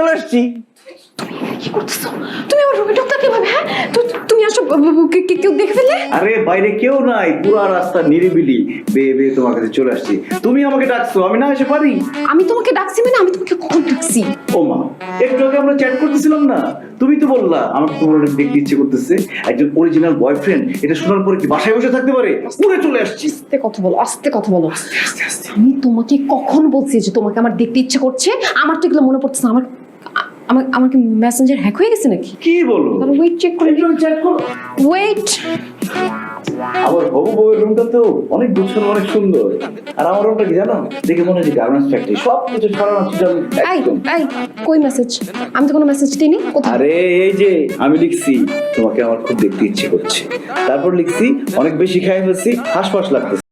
চলে আসছি। কি করতেছো তুমি? আমার রুমে ঢুকতে কিভাবে? হ্যাঁ তুমি আসো, কেউ দেখে ফেললে? আরে বাইরে কেউ নাই, পুরো রাস্তা নিরিবিলি, বেয়ে বেয়ে তোমার কাছে চলে আসছি। তুমি আমাকে ডাকছো, আমি না এসে পারি? আমি তোমাকে ডাকছি মানে আমি তোমাকে কখন ডাকছি? ও মা, একটু আগে আমরা চ্যাট করতেছিলাম না, তুমি তো বললা আমার তোমার অনেক দেখতে ইচ্ছে করতেছে, একজন অরিজিনাল বয়ফ্রেন্ড। এটা শোনার পরে কি বাসায় বসে থাকতে পারে? উড়ে চলে আসছি। আস্তে কথা বলো, আস্তে কথা বলো। আমি তোমাকে কখন বলছি যে তোমাকে আমার দেখতে ইচ্ছে করছে? আমার তো এগুলো মনে পড়ছে না। আমার কি মেসেঞ্জার হ্যাক হয়ে গেছে নাকি? কি বলো? ওয়েট চেক করে চ্যাট করো। ওয়েট। আমার হবু বউয়ের রুমটা তো অনেক গোছানো, অনেক সুন্দর। আর আমার রুমটা কি জানো, দেখে মনে হচ্ছে গার্মেন্টস ফ্যাক্টরি, সব কিছু ছড়ানো ছিটানো এই একদম। এই কই মেসেজ? আমি তো কোনো মেসেজ দিইনি। কোথায়? আরে এই যে আমি লিখছি তোমাকে আমার খুব দেখতে ইচ্ছে করছে, তারপর লিখছি অনেক বেশি খাই ফেলছি, হাসপাস লাগতেছে।